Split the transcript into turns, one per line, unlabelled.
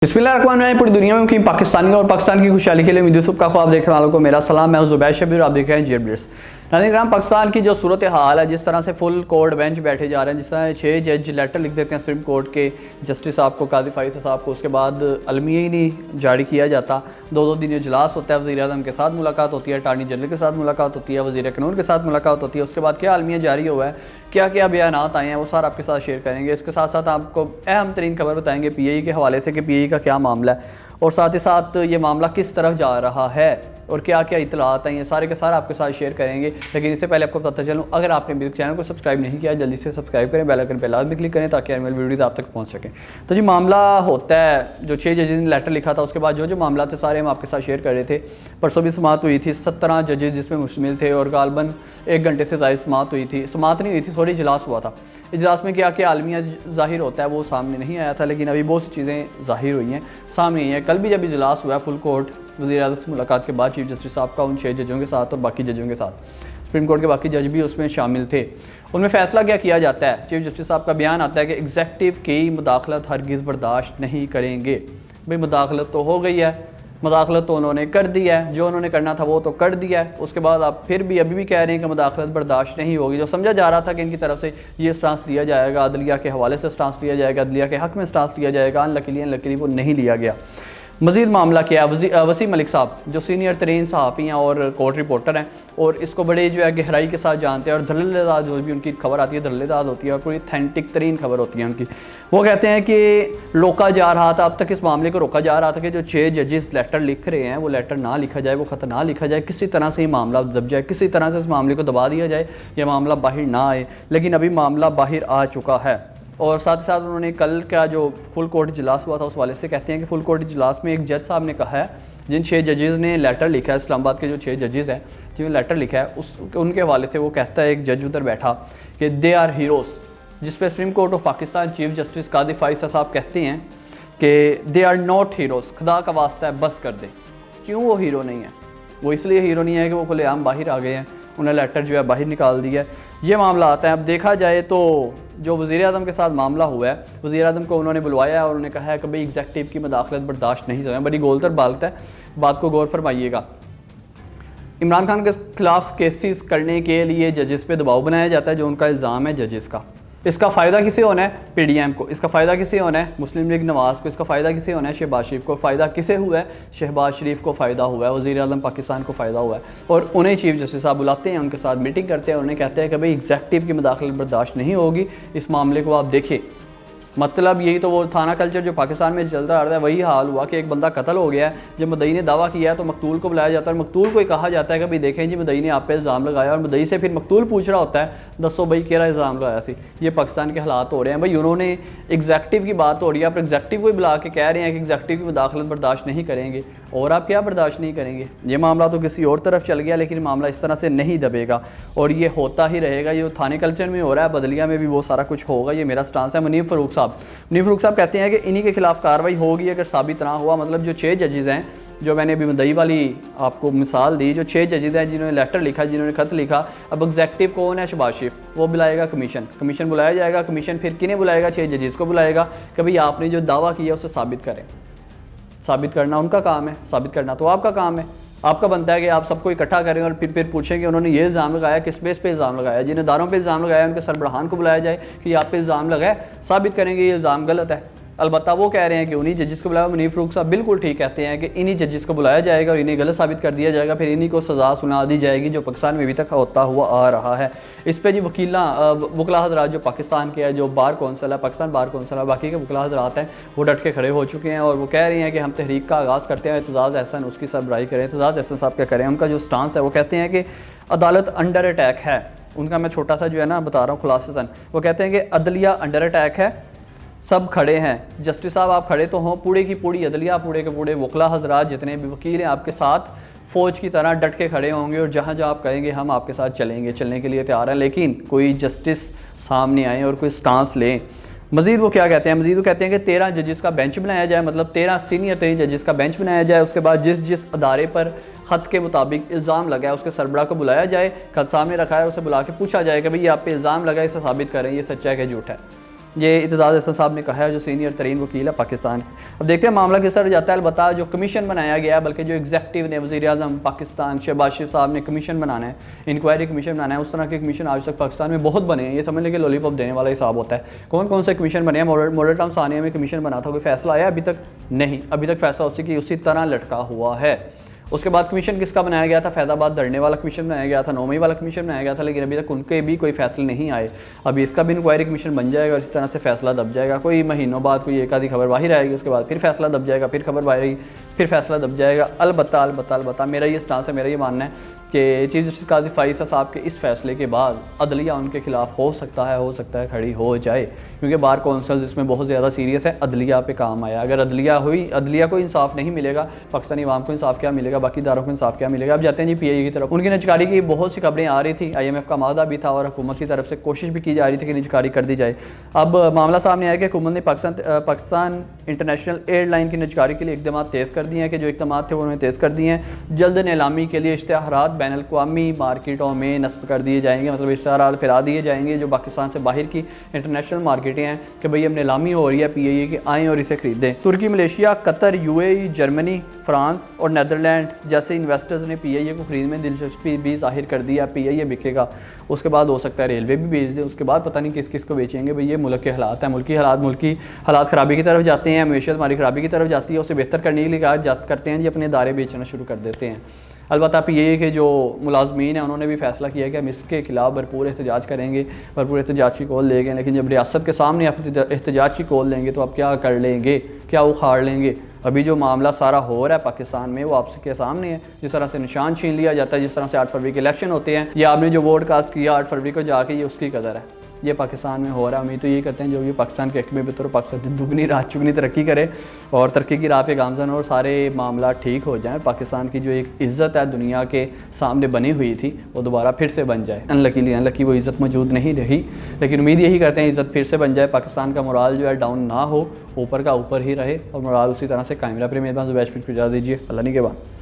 बिस्मिल्लाहिर्रहमानिर्रहीम। पूरी दुनिया में मुकीम पाकिस्तानी और पाकिस्तान की खुशहाली के लिए उम्मीद सब का ख्वाब देखने वालों को मेरा सलाम। मैं ज़ुबैर शबीर, आप देख रहे हैं जी अपडेट्स। नाज़रीन, पाकिस्तान की जो सूरत हाल है, जिस तरह से फुल कोर्ट बेंच बैठे जा रहे हैं, जिस तरह 6 जज लेटर लिख देते हैं सुप्रीम कोर्ट के जस्टिस साहब को, काजी फ़ाइज़ साहब को, उसके बाद अलमिया ही नहीं जारी किया जाता। 2-2 दिन इजलास होता है, वज़ीर आज़म के साथ मुलाकात होती है, अटार्नी जनरल के साथ मुलाकात होती है, वज़ीर कानून के साथ मुलाकात होती है। उसके बाद क्या अलमिया जारी हुआ है, क्या क्या बयानात आए हैं, वो सारा आपके साथ शेयर करेंगे। इसके साथ साथ आपको अहम तरीन खबर बताएंगे PI के हवाले से कि PI का क्या मामला है और साथ ही साथ ये मामला किस तरफ जा रहा है और क्या क्या इतलात हैं, ये सारे के सारे आपके साथ शेयर करेंगे। लेकिन इससे पहले आपको बताता चलूँ, अगर आपने मेरे चैनल को सब्सक्राइब नहीं किया, जल्दी से सब्सक्राइब करें, बेल आइकन पे लाजमी क्लिक करें ताकि आने वाली वीडियो आप तक पहुंच सकें। तो जी मामला होता है, जो 6 जजेस ने लेटर लिखा था, उसके बाद जो मामला थे सारे हम आपके साथ शेयर कर रहे थे। परसों भी समाअत हुई थी, 17 जजेस जिसमें मुश्तमिल थे और गालबन 1 घंटे से ज़्यादा समाअत हुई थी। समाअत नहीं हुई थी, सॉरी, इजलास हुआ था। इजलास में क्या क्या आलमिया ज़ाहिर होता है वो सामने नहीं आया था, लेकिन अभी बहुत सी चीज़ें ज़ाहिर हुई हैं, सामने आई हैं। कल भी जब इजलास हुआ है फुल कोर्ट वज़ीर आज़म से मुलाकात के बाद चीफ जस्टिस साहब का उन 6 जजों के साथ और बाकी जजों के साथ, सुप्रीम कोर्ट के बाकी जज भी उसमें शामिल थे। उनमें फ़ैसला क्या किया जाता है, चीफ जस्टिस साहब का बयान आता है कि एग्जेक्टिव की मुदाखलत हरगिज़ बर्दाश्त नहीं करेंगे। भाई मुदाखलत तो हो गई है, मुदाखलत तो उन्होंने कर दिया है, जो उन्होंने करना था वो तो कर दिया है। उसके बाद आप फिर भी अभी भी कह रहे हैं कि मुदाखलत बर्दाश्त नहीं होगी। जो समझा जा रहा था कि इनकी तरफ से ये स्टांस लिया जाएगा, अदलिया के हवाले से स्टांस लिया जाएगा, अदलिया के हक़ में स्टांस लिया जाएगा, अनलकीली वो नहीं लिया गया। मज़ीद मामला क्या है, वसीम मलिक साहब जो सीनियर तरीन सहाफ़ी हैं और कोर्ट रिपोर्टर हैं और इसको बड़े जो है गहराई के साथ जानते हैं और धड़ल्लेदार जो भी उनकी खबर आती है धड़ल्लेदार होती है और पूरी ऑथेंटिक तरीन खबर होती है उनकी। वो कहते हैं कि रोका जा रहा था, अब तक इस मामले को रोका जा रहा था कि जो 6 जजेस लेटर लिख रहे हैं वो लेटर ना लिखा जाए, वो ख़त ना लिखा जाए, किसी तरह से ये मामला दब जाए, किसी तरह से इस मामले को दबा दिया जाए, यह मामला बाहर ना आए। लेकिन अभी मामला बाहर आ चुका है। और साथ ही साथ उन्होंने कल का जो फुल कोर्ट इजलास हुआ था उस वाले से कहते हैं कि फुल कोर्ट इजलास में एक जज साहब ने कहा है, जिन 6 जजेस ने लेटर लिखा है, इस्लामाबाद के जो 6 जजेस हैं जिन्होंने लेटर लिखा है, उनके हवाले से वो कहता है, एक जज उधर बैठा कि दे आर हीरोज़, जिस पर supreme court of Pakistan chief justice Qazi Faez साहब कहते हैं कि दे आर नॉट हीरोज़, खुदा का वास्ता है बस कर दे। क्यों वो हीरो नहीं है? वो इसलिए हीरो नहीं है कि वो खुलेआम बाहर आ गए हैं, उन्हें लेटर जो है बाहर निकाल दिया है। ये मामला आता है। अब देखा जाए तो जो वज़ीर आज़म के साथ मामला हुआ है, वज़ीर आज़म को उन्होंने बुलवाया है और उन्होंने कहा है कि भाई एग्जेक्टिव की मुदाखलत बर्दाश्त नहीं होगी। बड़ी गोलतर बात है, बात को गौर फरमाइएगा। इमरान खान के खिलाफ केसेस करने के लिए जजेस पे दबाव बनाया जाता है, जो उनका इल्ज़ाम है जजेस का। इसका फ़ायदा किसे होना है? PDM को। इसका फ़ायदा किसे होना है? मुस्लिम लीग नवाज़ को। इसका फ़ायदा किसे होना है? शहबाज शरीफ को। फ़ायदा किसे हुआ है? शहबाज शरीफ को फ़ायदा हुआ है, वज़ीर आज़म पाकिस्तान को फ़ायदा हुआ है। और उन्हें चीफ जस्टिस साहब बुलाते हैं, उनके साथ मीटिंग करते हैं, उन्हें कहते हैं कि भाई एग्जेक्टिव की मुदाखलत बर्दाश्त नहीं होगी, इस मामले को आप देखें। मतलब यही तो वो थाना कल्चर जो पाकिस्तान में चलता आ रहा है, वही हाल हुआ कि एक बंदा कत्ल हो गया है, जब मदई ने दावा किया है तो मकतूल को बुलाया जाता है और मकतूल को ही कहा जाता है कि भाई देखें जी मदई ने आप पे इल्ज़ाम लगाया, और मदई से फिर मकतूल पूछ रहा होता है दसो भाई केरा इल्ज़ाम लगाया सी। ये पाकिस्तान के हालात हो रहे हैं। भाई उन्होंने एग्जेक्टिव की बात हो रही है, आप एग्जेक्टिव को ही बुला के कह रहे हैं कि एग्जेक्टिव की मुदाखलत बर्दाश्त नहीं करेंगे, और आप क्या बर्दाश्त नहीं करेंगे? ये मामला तो किसी और तरफ चल गया, लेकिन मामला इस तरह से नहीं दबेगा और ये होता ही रहेगा। ये थाने कल्चर में हो रहा है, बदलिया में भी वो सारा कुछ होगा, ये मेरा स्टांस है। मुनीफ फ़ारूक साहब कहते हैं कि इन्हीं के खिलाफ कार्रवाई होगी अगर साबित ना हुआ। मतलब जो 6 जजेस हैं, जो मैंने अभी मदई वाली आपको मिसाल दी, जो 6 जजेस हैं जिन्होंने लेटर लिखा, जिन्होंने खत लिखा, अब एग्जेक्टिव कौन है? शहबाज शरीफ। वो बुलाएगा कमीशन बुलाया जाएगा। कमीशन फिर किन्हें बुलाएगा? 6 जजेस को बुलाएगा कि भाई आपने जो दावा किया उसे साबित करें। साबित करना उनका काम है, साबित करना तो आपका काम है। आपका बनता है कि आप सबको इकट्ठा करें और फिर पूछें कि उन्होंने ये इल्ज़ाम लगाया, किस बेस पे इल्ज़ाम लगाया। जिन इदारों पे इल्ज़ाम लगाया उनके सरबराहान को बुलाया जाए कि आप पे इल्ज़ाम लगाए, साबित करेंगे ये इल्ज़ाम गलत है। अलबत्ता वो कह रहे हैं कि उन्हीं जजेस को बुलाया। मुनीफ फ़ारूक साहब बिल्कुल ठीक कहते हैं कि इन्हीं जजेस को बुलाया जाएगा और इन्हें गलत साबित कर दिया जाएगा, फिर इन्हीं को सज़ा सुना दी जाएगी, जो पाकिस्तान में अभी तक होता हुआ आ रहा है। इस पर जी वकीला हज़रात जो पाकिस्तान के हैं, जो बार कौंसल है, पाकिस्तान बार कौंसल है, बाकी के वकीला हज़रात हैं, वो डट के खड़े हो चुके हैं और वो कह रहे हैं कि हम तहरीक का आगाज़ करते हैं। एतजाज़ एहसन उसकी सरबराही करें। एतजाज़ एहसन साहब क्या करें? उनका जो स्टांस है वो कहते हैं कि अदालत अंडर अटैक है। उनका मैं छोटा सा जो है ना बता रहा हूँ खुलासतन, वो कहते हैं कि अदलिया अंडर अटैक है, सब खड़े हैं। जस्टिस साहब आप खड़े तो हों, पूरे की पूरी अदलिया, पूरे के पूरे वकला हज़रात जितने भी वकील हैं आपके साथ फ़ौज की तरह डट के खड़े होंगे और जहाँ जहाँ आप कहेंगे हम आपके साथ चलेंगे, चलने के लिए तैयार हैं। लेकिन कोई जस्टिस सामने आए और कोई स्टांस लें। मज़ीद वो क्या कहते हैं? मज़ीद वो कहते हैं कि 13 जजेस का बेंच बनाया जाए, मतलब 13 सीनियर तरीन जजेस का बेंच बनाया जाए। उसके बाद जिस अदारे पर ख़त के मुताबिक इल्ज़ाम लगा है उसके सरबराह को बुलाया जाए, ख़त सामने रखा है, उसे बुला के पूछा जाए कि भाई ये आप पे इल्ज़ाम लगा है, इसे साबित करें ये सच्चा है कि झूठा है। ये इत्तेज़ाज़ हसन साहब ने कहा है, जो सीनियर तरीन वकील है पाकिस्तान के। अब देखते हैं मामला किस तरह जाता है। अलबत्ता जो कमीशन बनाया गया है, बल्कि जो एग्जेक्टिव ने वज़ीर-ए-आज़म पाकिस्तान शहबाज शरीफ साहब ने कमीशन बनाना है, इंक्वायरी कमीशन बनाना है, उस तरह के कमीशन आज तक पाकिस्तान में बहुत बने हैं। ये समझ लें कि लॉलीपॉप देने वाला हिसाब होता है। कौन कौन से कमीशन बने हैं? मॉडल टाउन सानिया में कमीशन बना था, कोई फैसला आया? अभी तक नहीं, अभी तक फैसला उसी तरह लटका हुआ है। उसके बाद कमीशन किसका बनाया गया था? फैज़ाबाद धरने वाला कमीशन बनाया गया था, 9 मई वाला कमीशन बनाया गया था, लेकिन अभी तक उनके भी कोई फैसले नहीं आए। अभी इसका भी इंक्वायरी कमीशन बन जाएगा और इस तरह से फैसला दब जाएगा। कोई महीनों बाद कोई एक आधी खबर बाहर आएगी, उसके बाद फिर फैसला दब जाएगा, फिर खबर बाहर आएगी, फिर फैसला दब जाएगा। अलबत्ता मेरा ये स्टांस है, मेरा ये मानना है कि चीफ जस्टिस काजी फाइज़ साहब के इस फैसले के बाद अदलिया उनके खिलाफ हो सकता है खड़ी हो जाए, क्योंकि बार कौंसल इसमें बहुत ज़्यादा सीरियस है। अदलिया पे काम आया, अगर अदलिया को इंसाफ नहीं मिलेगा, पाकिस्तानी अवाम को इंसाफ क्या मिलेगा, बाकी इदारों को इंसाफ क्या मिलेगा। अब जाते हैं जी PIA की तरफ। उनकी निजकारी की बहुत सी खबरें आ रही थी, IMF का मादा भी था और हुकूमत की तरफ से कोशिश भी की जा रही थी कि निजकारी कर दी जाए। अब मामला सामने आया कि हुकूमत ने पाकिस्तान इंटरनेशनल एयरलाइन की निजकारी के लिए इकदाम तेज़ कर दिए हैं, कि जो इकदाम थे उन्होंने तेज़ कर दिए हैं। जल्द नीलामी के लिए इश्तिहारात बैनुल-अक़वामी मार्केटों में नस्ब कर दिए जाएंगे, मतलब इश्तिहारात फैला दिए जाएंगे जो पाकिस्तान से बाहर की इंटरनेशनल मार्केटें हैं, कि भाई अब नीलामी हो रही है PIA की, आएँ और इसे ख़रीदें। तुर्की, Malaysia, Qatar, UAE, Germany, France और नीदरलैंड जैसे इन्वेस्टर्स ने PIA को खरीदने में दिलचस्पी भी जाहिर कर दी है। PIA बिकेगा, उसके बाद हो सकता है रेलवे भी बेच दें, उसके बाद पता नहीं किस किस को बेचेंगे। भाई ये मुल्क के हालात हैं, मुल्की हालात ख़राबी की तरफ जाते हैं, मैशत हमारी ख़राबी की तरफ जाती है, उसे बेहतर करने के लिए क्या करते हैं जी, अपने इदारे बेचना शुरू कर देते हैं। अलबत्ता PIA के जो मुलाजमीन हैं उन्होंने भी फैसला किया है कि हम इसके खिलाफ भरपूर एहतजाज करेंगे, भरपूर एहतजाज की कॉल लेंगे, लेकिन जब रियासत के सामने आप एहतजाज की कॉल लेंगे तो आप क्या कर लेंगे, क्या उखाड़ लेंगे? अभी जो मामला सारा हो रहा है पाकिस्तान में वो आपके सामने है। जिस तरह से निशान छीन लिया जाता है, जिस तरह से 8 फरवरी के इलेक्शन होते हैं, ये आपने जो वोट कास्ट किया 8 फरवरी को जाके, ये उसकी कदर है। ये पाकिस्तान में हो रहा है। उम्मीद तो ये करते हैं जो ये पाकिस्तान के हक में बेहतर, पाकिस्तान दुगनी रात चुगनी तरक्की करे और तरक्की की राह पे गामजन और सारे मामला ठीक हो जाएं। पाकिस्तान की जो एक इज़्ज़त है दुनिया के सामने बनी हुई थी वो दोबारा फिर से बन जाए। अनलकी वो इज़्ज़त मौजूद नहीं रही, लेकिन उम्मीद यही करते हैं इज़्ज़त फिर से बन जाए, पाकिस्तान का मोराल जो है डाउन ना हो, ऊपर का ऊपर ही रहे और मोराल उसी तरह से कायम रहे। अपने मेज़बान ज़ुबैर शफीक को इजाज़त दीजिए। अल्लाह निगहबान।